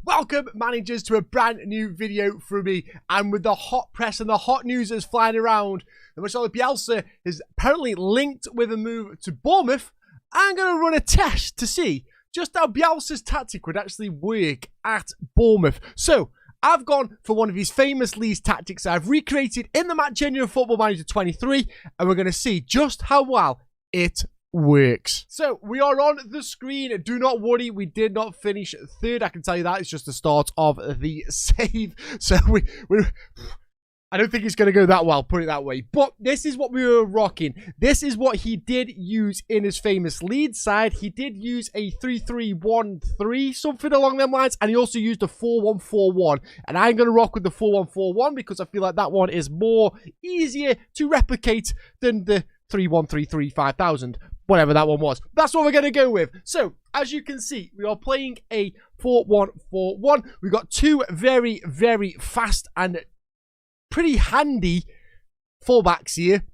Welcome, managers, to a brand new video from me. And with the hot press and the hot news that's flying around, the Marcelo Bielsa is apparently linked with a move to Bournemouth. I'm going to run a test to see just how Bielsa's tactic would actually work at Bournemouth. So, I've gone for one of his famous Leeds tactics I've recreated in the Match Engine Football Manager 23, and we're going to see just how well it works. So, we are on the screen. Do not worry, we did not finish third. I can tell you that. It's just the start of the save. So, I don't think it's going to go that well, put it that way. But this is what we were rocking. This is what he did use in his famous Leeds side. He did use a 3-3-1-3, something along them lines. And he also used a 4-1-4-1. And I'm going to rock with the 4-1-4-1 because I feel like that one is more easier to replicate than the 3-1-3-3-5000. Whatever that one was. That's what we're going to go with. So, as you can see, we are playing a 4-1-4-1. We've got two very, very fast and pretty handy fullbacks here.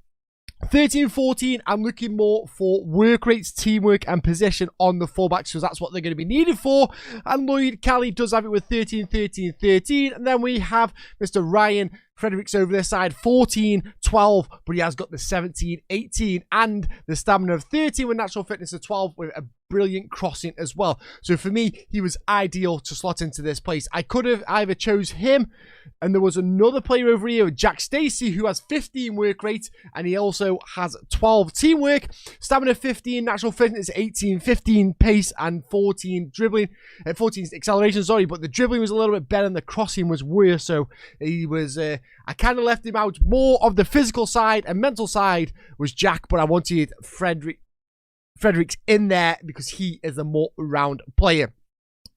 13-14, I'm looking more for work rates, teamwork, and possession on the fullbacks because that's what they're going to be needed for. And Lloyd Kelly does have it with 13-13-13. And then we have Mr. Ryan Fredericks over their side, 14-12, but he has got the 17-18 and the stamina of 13 with natural fitness of 12 with a brilliant crossing as well. So for me, he was ideal to slot into this place. I could have either chose him, and there was another player over here, Jack Stacey, who has 15 work rate, and he also has 12 teamwork, stamina 15, natural fitness 18, 15 pace, and 14 dribbling, 14 acceleration, sorry, but the dribbling was a little bit better and the crossing was worse, so he was, I kind of left him out. More of the physical side and mental side was Jack, but I wanted Fredericks in there because he is a more round player.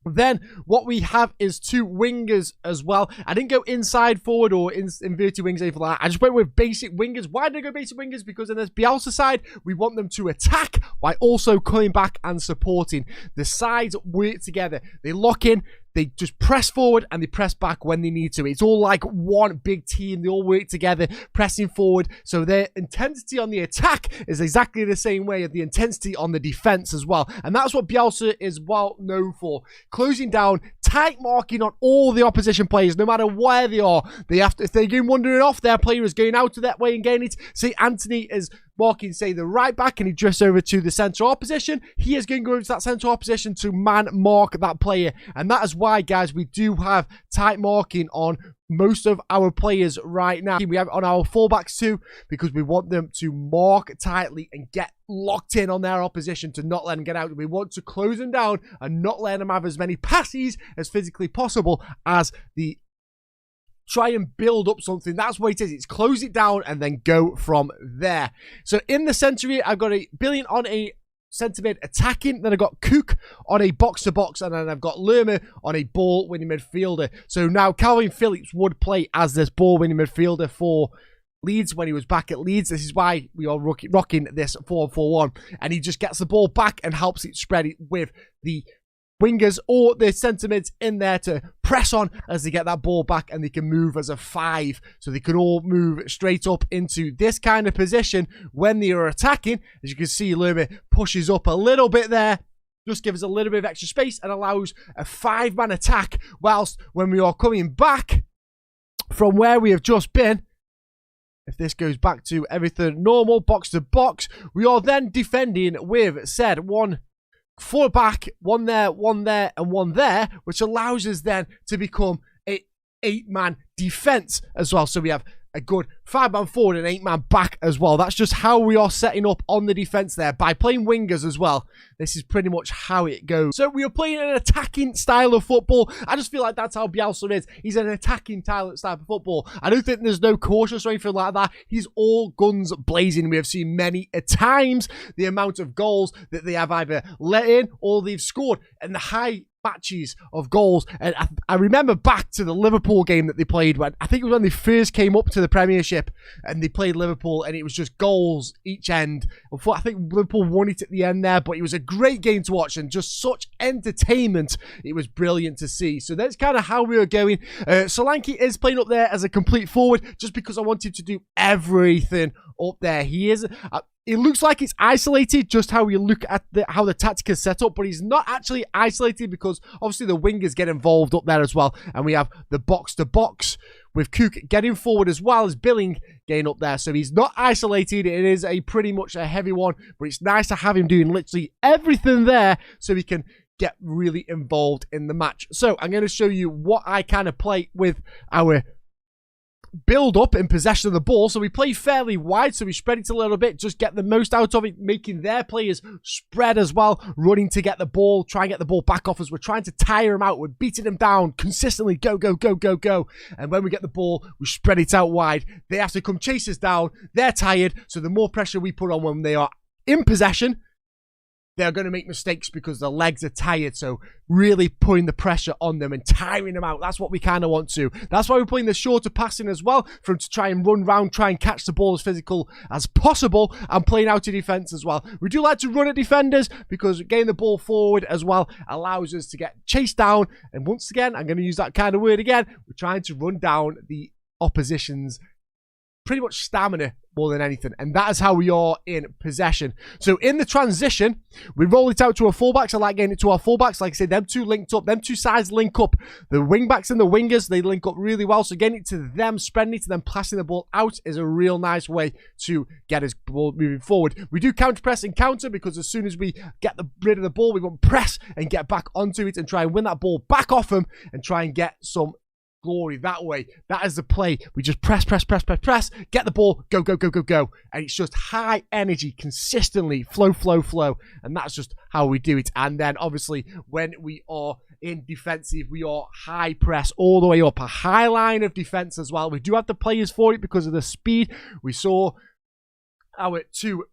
Then what we have is two wingers as well. I didn't go inside forward or inverted wings, anything like that. I just went with basic wingers. Why did I go basic wingers? Because in this Bielsa side, we want them to attack while also coming back and supporting. The sides work together. They lock in. They just press forward and they press back when they need to. It's all like one big team. They all work together, pressing forward. So their intensity on the attack is exactly the same way as the intensity on the defense as well. And that's what Bielsa is well known for. Closing down, tight marking on all the opposition players, no matter where they are. They have to, if they're going wandering off, their player is going out to that way and getting it. Say Anthony is marking, say, the right back, and he drifts over to the central opposition. He is going to go into that central opposition to man mark that player. And that is why, guys, we do have tight marking on most of our players right now. We have it on our fullbacks too, because we want them to mark tightly and get locked in on their opposition to not let them get out. We want to close them down and not let them have as many passes as physically possible as the try and build up something. That's what it is. It's close it down and then go from there. So in the centre here, I've got a Billion on a centre mid attacking. Then I've got Cook on a box-to-box. And then I've got Lerma on a ball-winning midfielder. So now Calvin Phillips would play as this ball-winning midfielder for Leeds when he was back at Leeds. This is why we are rocking this 4-4-1. And he just gets the ball back and helps it spread it with the wingers or the centre mids in there to press on as they get that ball back, and they can move as a 5. So they can all move straight up into this kind of position when they are attacking. As you can see, Lerma pushes up a little bit there. Just gives us a little bit of extra space and allows a 5-man attack, whilst when we are coming back from where we have just been, if this goes back to everything normal, box to box, we are then defending with said 1 4 back, 1 there, 1 there, and 1 there, which allows us then to become a 8-man defense as well. So we have a good 5-man forward and 8-man back as well. That's just how we are setting up on the defense there by playing wingers as well. This is pretty much how it goes. So we are playing an attacking style of football. I just feel like that's how Bielsa is. He's an attacking style of football. I don't think there's no cautious or anything like that. He's all guns blazing. We have seen many times the amount of goals that they have either let in or they've scored, and the high matches of goals. And I remember back to the Liverpool game that they played when, I think it was when they first came up to the Premiership and they played Liverpool, and it was just goals each end. I think Liverpool won it at the end there, but it was a great game to watch and just such entertainment. It was brilliant to see. So that's kind of how we were going. Solanke is playing up there as a complete forward just because I wanted to do everything up there. He is it looks like it's isolated, just how you look at how the tactic is set up, but he's not actually isolated because obviously the wingers get involved up there as well, and we have the box-to-box with Cook getting forward as well as Billing getting up there, so he's not isolated. It is a pretty much a heavy one, but it's nice to have him doing literally everything there so he can get really involved in the match. So I'm going to show you what I kind of play with our build up in possession of the ball. So we play fairly wide, so we spread it a little bit, just get the most out of it, making their players spread as well, running to get the ball, try and get the ball back off us. We're trying to tire them out, we're beating them down consistently, go, go, go, go, go. And when we get the ball, we spread it out wide. They have to come chase us down, they're tired, so the more pressure we put on when they are in possession, they're going to make mistakes because their legs are tired. So really putting the pressure on them and tiring them out. That's what we kind of want to. That's why we're playing the shorter passing as well, for them to try and run round, try and catch the ball as physical as possible, and playing out of defence as well. We do like to run at defenders because getting the ball forward as well allows us to get chased down. And once again, I'm going to use that kind of word again, we're trying to run down the opposition's pretty much stamina more than anything, and that is how we are in possession. So in the transition, we roll it out to our fullbacks. I like getting it to our fullbacks. Like I said, them two linked up, them two sides link up. The wingbacks and the wingers, they link up really well. So getting it to them, spreading it to them, passing the ball out is a real nice way to get us ball moving forward. We do counter press and counter because as soon as we get rid of the ball, we want to press and get back onto it and try and win that ball back off them and try and get some glory that way. That is the play. We just press, press, press, press, press, get the ball, go, go, go, go, go. And it's just high energy, consistently, flow, flow, flow. And that's just how we do it. And then obviously when we are in defensive, we are high press all the way up. A high line of defense as well. We do have the players for it because of the speed. We saw our two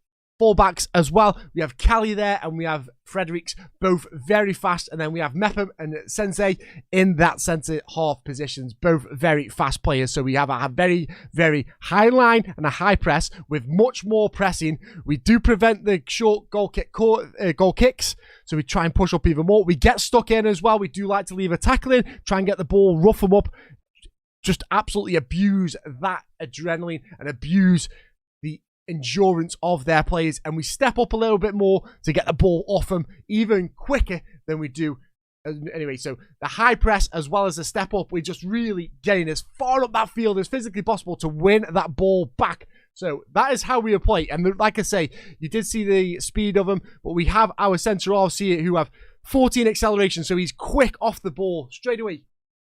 fullbacks as well. We have Callie there and we have Fredericks, both very fast, and then we have Mepham and Sensei in that centre half positions, both very fast players. So we have a very, very high line and a high press with much more pressing. We do prevent the short goal kicks, so we try and push up even more. We get stuck in as well. We do like to leave a tackle in, try and get the ball, rough them up, just absolutely abuse that adrenaline and abuse the endurance of their players, and we step up a little bit more to get the ball off them even quicker than we do. Anyway, so the high press as well as the step up, we're just really getting as far up that field as physically possible to win that ball back. So that is how we play. And like I say, you did see the speed of them, but we have our centre halves here who have 14 acceleration, so he's quick off the ball straight away.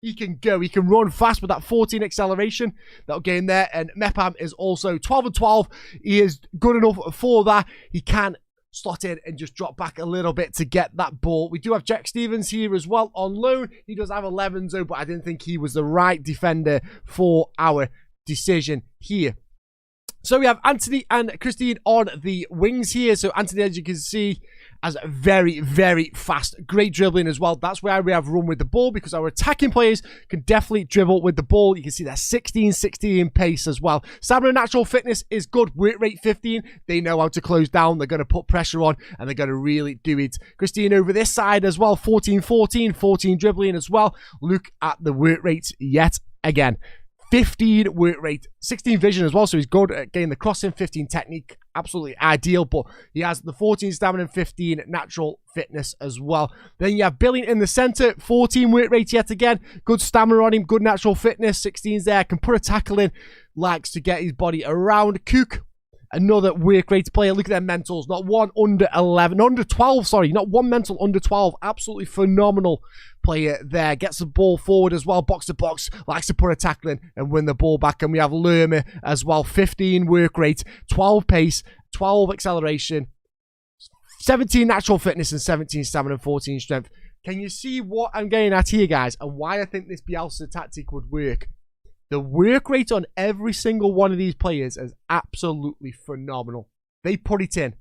He can go, he can run fast with that 14 acceleration. That'll get him there. And Mepham is also 12 and 12. He is good enough for that. He can slot in and just drop back a little bit to get that ball. We do have Jack Stevens here as well on loan. He does have 11s though, but I didn't think he was the right defender for our decision here. So we have Anthony and Christine on the wings here. So Anthony, as you can see, has very, very fast, great dribbling as well. That's where we have run with the ball because our attacking players can definitely dribble with the ball. You can see that 16 pace as well. Stamina and natural fitness is good. Work rate 15. They know how to close down. They're going to put pressure on and they're going to really do it. Christine over this side as well. 14 dribbling as well. Look at the work rates yet again. 15 work rate, 16 vision as well, so he's good at getting the crossing, 15 technique, absolutely ideal, but he has the 14 stamina and 15 natural fitness as well. Then you have Billing in the centre, 14 work rate yet again, good stamina on him, good natural fitness, 16's there, can put a tackle in, likes to get his body around. Cook, another work rate player. Look at their mentals, not one under 11, under 12, sorry, not one mental under 12, absolutely phenomenal player there. Gets the ball forward as well, box to box, likes to put a tackle in and win the ball back. And we have Lerma as well, 15 work rate, 12 pace, 12 acceleration, 17 natural fitness and 17 stamina and 14 strength. Can you see what I'm getting at here, guys, and why I think this Bielsa tactic would work? The work rate on every single one of these players is absolutely phenomenal. They put it in.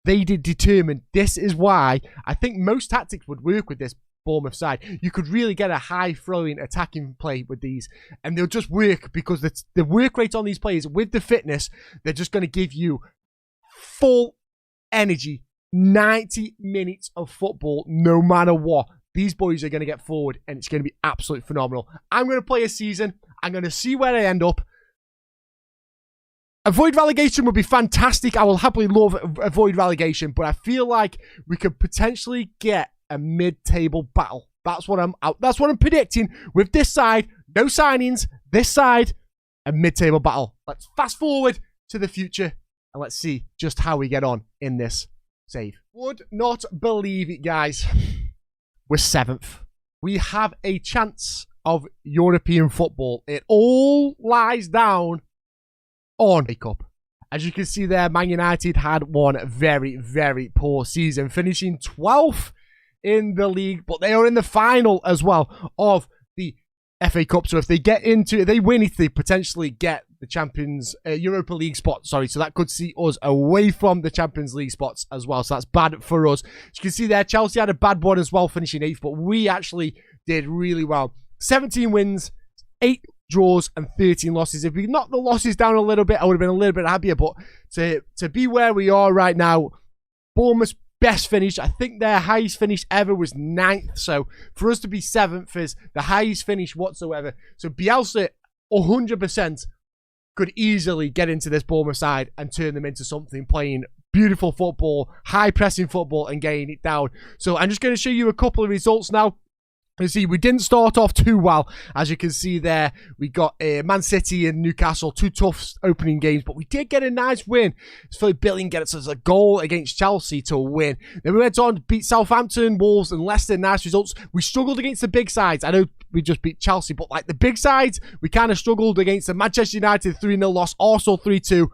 They did determine. This is why I think most tactics would work with this Bournemouth side. You could really get a high throwing attacking play with these, and they'll just work because the work rate on these players with the fitness, they're just going to give you full energy, 90 minutes of football, no matter what. These boys are going to get forward, and it's going to be absolutely phenomenal. I'm going to play a season. I'm going to see where I end up. Avoid relegation would be fantastic. I will happily love avoid relegation, but I feel like we could potentially get a mid-table battle. That's what I'm predicting with this side. No signings. This side, a mid-table battle. Let's fast forward to the future and let's see just how we get on in this save. Would not believe it, guys. We're 7th. We have a chance of European football. It all lies down on a cup. As you can see there, Man United had one very, very poor season, finishing 12th in the league, but they are in the final as well of the FA Cup. So if they get into it, they win it, they potentially get the Champions Europa League spot. Sorry, so that could see us away from the Champions League spots as well. So that's bad for us. As you can see there, Chelsea had a bad one as well, finishing 8th, but we actually did really well. 17 wins, 8 draws and 13 losses. If we knocked the losses down a little bit, I would have been a little bit happier. But to be where we are right now, Bournemouth's best finish, I think their highest finish ever was 9th. So for us to be 7th is the highest finish whatsoever. So Bielsa 100% could easily get into this Bournemouth side and turn them into something, playing beautiful football, high pressing football and getting it down. So I'm just going to show you a couple of results now. You see, we didn't start off too well. As you can see there, we got Man City and Newcastle, 2 tough opening games, but we did get a nice win. Philip Billing gets us a goal against Chelsea to win. Then we went on to beat Southampton, Wolves and Leicester. Nice results. We struggled against the big sides. I know we just beat Chelsea, but like the big sides, we kind of struggled against the Manchester United 3-0 loss, Arsenal 3-2.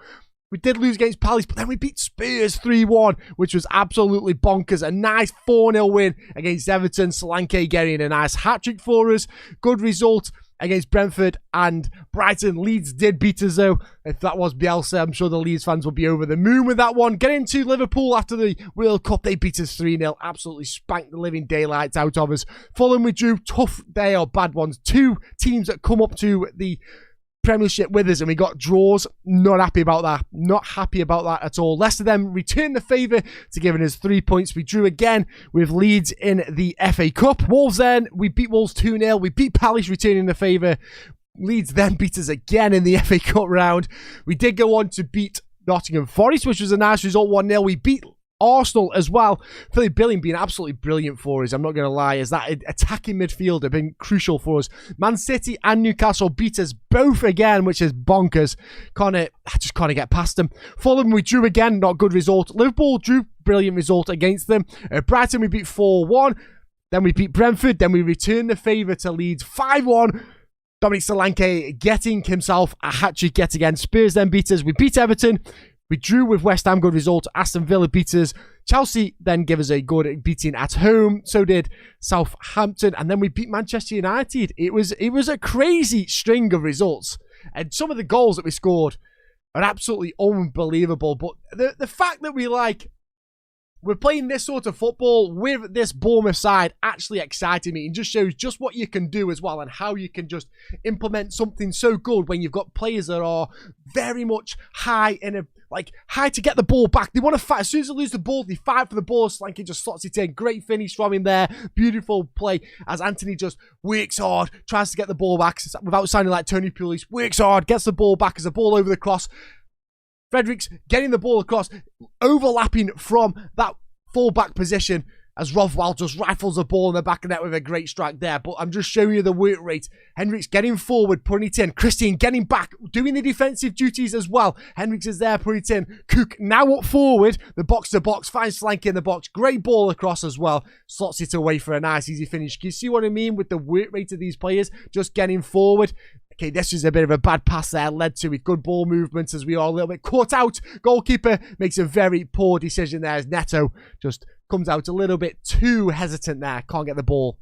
We did lose against Palace, but then we beat Spurs 3-1, which was absolutely bonkers. A nice 4-0 win against Everton. Solanke getting a nice hat-trick for us. Good result against Brentford and Brighton. Leeds did beat us, though. If that was Bielsa, I'm sure the Leeds fans will be over the moon with that one. Getting to Liverpool after the World Cup, they beat us 3-0. Absolutely spanked the living daylights out of us. Fulham we drew. Tough, they are bad ones. 2 teams that come up to the Premiership with us and we got draws. Not happy about that. Not happy about that at all. Leicester then returned the favour to giving us 3 points. We drew again with Leeds in the FA Cup. Wolves then, we beat Wolves 2-0. We beat Palace, returning the favour. Leeds then beat us again in the FA Cup round. We did go on to beat Nottingham Forest, which was a nice result, 1-0. We beat Arsenal as well. Philip Billing being absolutely brilliant for us, I'm not going to lie, as that attacking midfield have been crucial for us. Man City and Newcastle beat us both again, which is bonkers. I just can't get past them. Fulham we drew again, not good result. Liverpool drew, brilliant result against them. Brighton we beat 4-1. Then we beat Brentford. Then we returned the favour to Leeds 5-1. Dominic Solanke getting himself a hat-trick yet again. Spurs then beat us. We beat Everton. We drew with West Ham, good result. Aston Villa beat us. Chelsea then gave us a good beating at home. So did Southampton. And then we beat Manchester United. It was a crazy string of results. And some of the goals that we scored are absolutely unbelievable. But the fact that we're playing this sort of football with this Bournemouth side actually excited me and just shows just what you can do as well and how you can just implement something so good when you've got players that are very much high to get the ball back. They want to fight. As soon as they lose the ball, they fight for the ball. Solanke just slots it in. Great finish from him there. Beautiful play as Anthony just works hard, tries to get the ball back without sounding like Tony Pulis. Works hard, gets the ball back as a ball over the cross. Fredericks getting the ball across, overlapping from that full-back position as Rothwell just rifles the ball in the back of the net with a great strike there. But I'm just showing you the work rate. Hendricks getting forward, putting it in. Christian getting back, doing the defensive duties as well. Hendricks is there, putting it in. Cook now up forward, the box-to-box, finds Solanke in the box. Great ball across as well. Slots it away for a nice, easy finish. Can you see what I mean with the work rate of these players? Just getting forward. Okay, this is a bit of a bad pass there, led to with good ball movements as we are a little bit caught out. Goalkeeper makes a very poor decision there as Neto just comes out a little bit too hesitant there. Can't get the ball.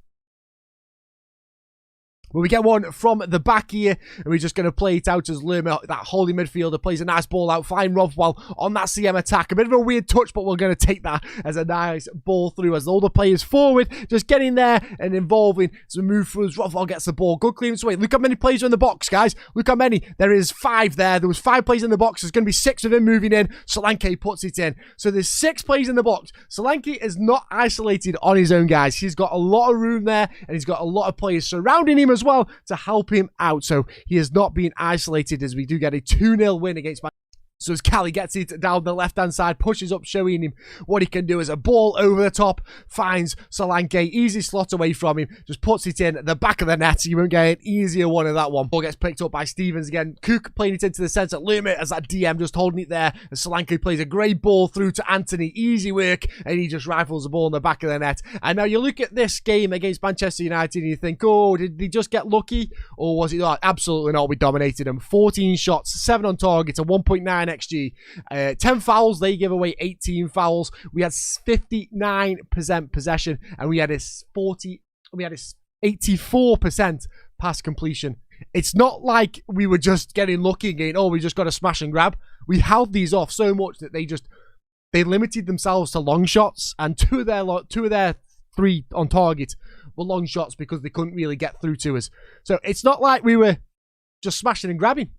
Well, we get one from the back here, and we're just going to play it out as Lerma, that holding midfielder, plays a nice ball out, flying Rothwell on that CM attack. A bit of a weird touch, but we're going to take that as a nice ball through as all the players forward, just getting there and involving some move through as Rothwell gets the ball. Good clearance away. Look how many players are in the box, guys. Look how many. There is 5 there. There was 5 players in the box. There's going to be 6 of them moving in. Solanke puts it in. So there's 6 players in the box. Solanke is not isolated on his own, guys. He's got a lot of room there, and he's got a lot of players surrounding him as well to help him out. So he has not been isolated as we do get a 2-0 win against So as Cali gets it down the left-hand side, pushes up, showing him what he can do as a ball over the top, finds Solanke, easy slot away from him, just puts it in the back of the net. You won't get an easier one of that one. Ball gets picked up by Stevens again. Cook playing it into the centre, limit as that DM just holding it there. As Solanke plays a great ball through to Anthony, easy work, and he just rifles the ball in the back of the net. And now you look at this game against Manchester United and you think, oh, did they just get lucky? Or was it not? Absolutely not. We dominated them. 14 shots, 7 on target, a 1.9 XG, 10 fouls. They give away 18 fouls. We had 59% possession, and we had a 84% pass completion. It's not like we were just getting lucky and going, oh, we just got a smash and grab. We held these off so much that they limited themselves to long shots, and two of their 3 on target were long shots because they couldn't really get through to us. So it's not like we were just smashing and grabbing.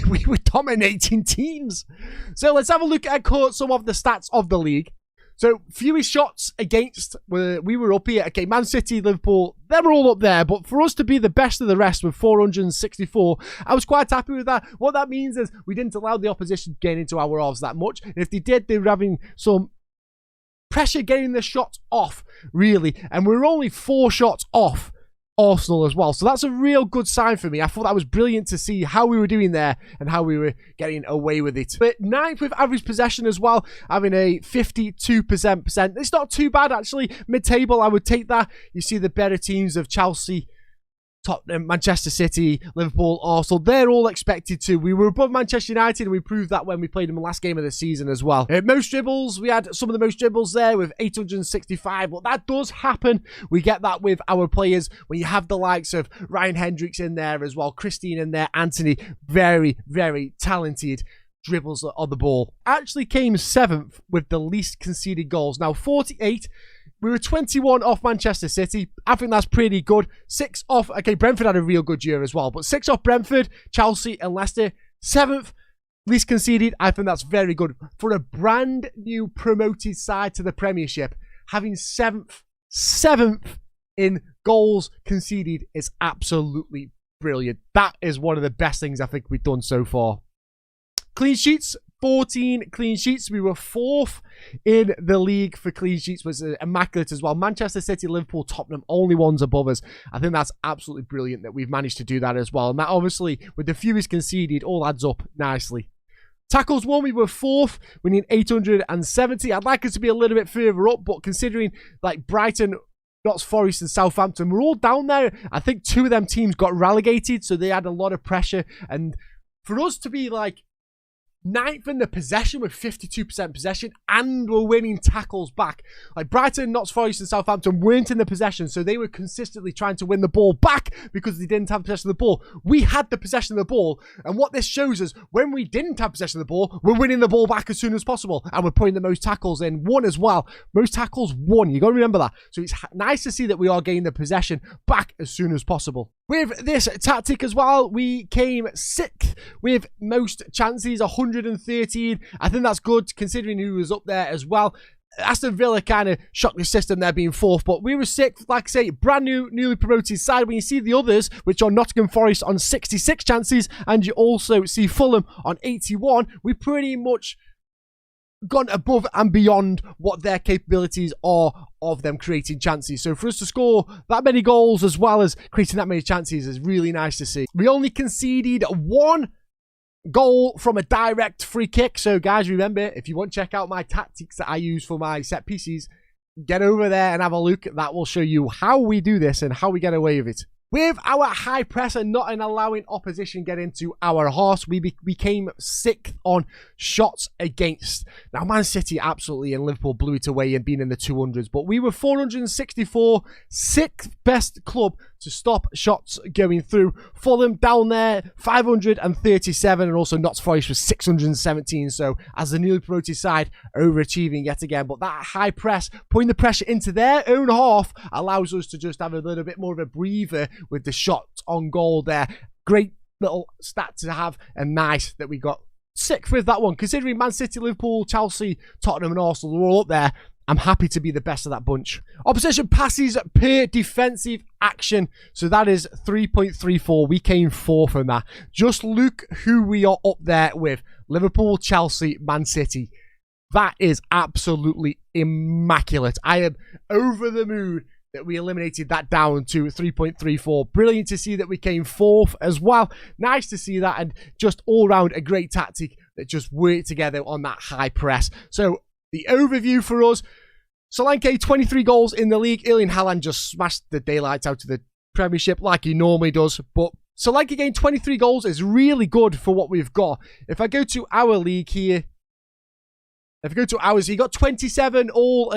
We were dominating teams. So let's have a look at some of the stats of the league. So fewest shots against, we were up here. Okay, Man City, Liverpool, they were all up there. But for us to be the best of the rest with 464, I was quite happy with that. What that means is we didn't allow the opposition to get into our halves that much. And if they did, they were having some pressure getting the shots off, really. And we were only 4 shots off Arsenal as well. So that's a real good sign for me. I thought that was brilliant to see how we were doing there and how we were getting away with it. But 9th with average possession as well, having a 52%. It's not too bad, actually. Mid-table, I would take that. You see the better teams of Chelsea, Tottenham, Manchester City, Liverpool, Arsenal, they're all expected to. We were above Manchester United, and we proved that when we played them in the last game of the season as well. Most dribbles, we had some of the most dribbles there with 865, but that does happen. We get that with our players when you have the likes of Ryan Hendricks in there as well, Christine in there, Anthony, very, very talented dribbles on the ball. Actually came 7th with the least conceded goals. Now, 48. We were 21 off Manchester City. I think that's pretty good. 6 off, okay, Brentford had a real good year as well, but 6 off Brentford, Chelsea and Leicester. 7th, least conceded. I think that's very good. For a brand new promoted side to the Premiership, having 7th in goals conceded is absolutely brilliant. That is one of the best things I think we've done so far. Clean sheets. 14 clean sheets. We were 4th in the league for clean sheets, was immaculate as well. Manchester City, Liverpool, Tottenham, only ones above us. I think that's absolutely brilliant that we've managed to do that as well. And that obviously, with the fewest conceded, all adds up nicely. Tackles won, we were 4th, winning 870. I'd like us to be a little bit further up, but considering like Brighton, Notts Forest and Southampton, we're all down there. I think 2 of them teams got relegated, so they had a lot of pressure. And for us to be like 9th in the possession with 52% possession, and we're winning tackles back. Like Brighton, Notts Forest and Southampton weren't in the possession, so they were consistently trying to win the ball back because they didn't have possession of the ball. We had the possession of the ball, and what this shows us, when we didn't have possession of the ball, we're winning the ball back as soon as possible, and we're putting the most tackles in. 1 as well. Most tackles, 1. You got to remember that. So it's nice to see that we are getting the possession back as soon as possible. With this tactic as well, we came 6th with most chances, 113. I think that's good considering who was up there as well. Aston Villa kind of shocked the system there being 4th, but we were 6th, like I say, brand new, newly promoted side. When you see the others, which are Nottingham Forest on 66 chances, and you also see Fulham on 81, we pretty much gone above and beyond what their capabilities are of them creating chances. So for us to score that many goals as well as creating that many chances is really nice to see. We only conceded 1 goal from a direct free kick. So guys, remember, if you want to check out my tactics that I use for my set pieces, get over there and have a look. That will show you how we do this and how we get away with it. With our high press and not in allowing opposition get into our halves, we became 6th on shots against. Now, Man City absolutely and Liverpool blew it away and being in the 200s, but we were 464, 6th best club to stop shots going through. Fulham down there, 537, and also Notts Forest was 617. So as the newly promoted side, overachieving yet again. But that high press, putting the pressure into their own half, allows us to just have a little bit more of a breather with the shot on goal there. Great little stat to have, and nice that we got 6th with that one. Considering Man City, Liverpool, Chelsea, Tottenham and Arsenal were all up there, I'm happy to be the best of that bunch. Opposition passes per defensive action. So that is 3.34. We came 4th from that. Just look who we are up there with. Liverpool, Chelsea, Man City. That is absolutely immaculate. I am over the moon that we eliminated that down to 3.34. Brilliant to see that we came fourth as well. Nice to see that, and just all round a great tactic that just worked together on that high press. So the overview for us, Solanke 23 goals in the league. Erling Haaland just smashed the daylights out of the Premiership like he normally does, but Solanke getting 23 goals is really good for what we've got. If I go to our league here, if I go to ours, he got 27 all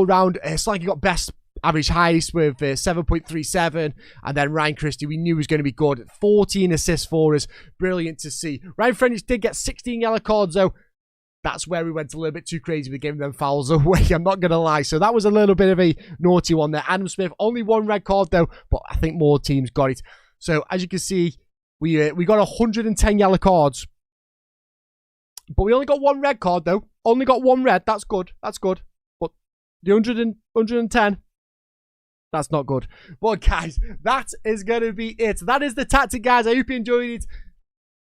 round. Solanke got best average highest with 7.37, and then Ryan Christie we knew was going to be good. 14 assists for us. Brilliant to see. Ryan Friendrich did get 16 yellow cards though. That's where we went a little bit too crazy with giving them fouls away, I'm not going to lie. So that was a little bit of a naughty one there. Adam Smith, only 1 red card though, but I think more teams got it. So as you can see, we got 110 yellow cards. But we only got 1 red card though. Only got 1 red, that's good. That's good. But the 110, that's not good. But guys, that is going to be it. That is the tactic, guys. I hope you enjoyed it.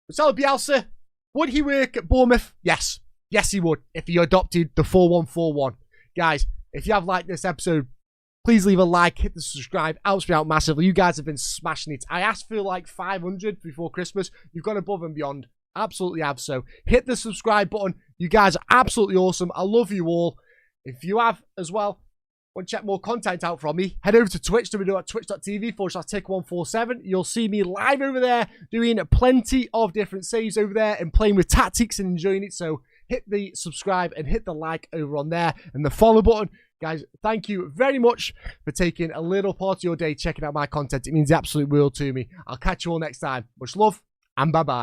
Marcelo Bielsa, would he work at Bournemouth? Yes. Yes, he would, if he adopted the 4-1-4-1. Guys, if you have liked this episode, please leave a like, hit the subscribe, helps me out massively. You guys have been smashing it. I asked for like 500 before Christmas. You've gone above and beyond. Absolutely have. So hit the subscribe button. You guys are absolutely awesome. I love you all. If you have as well, want to check more content out from me, head over to Twitch, twitch.tv/Tick147. You'll see me live over there doing plenty of different saves over there and playing with tactics and enjoying it. So hit the subscribe and hit the like over on there and the follow button. Guys, thank you very much for taking a little part of your day checking out my content. It means the absolute world to me. I'll catch you all next time. Much love and bye-bye.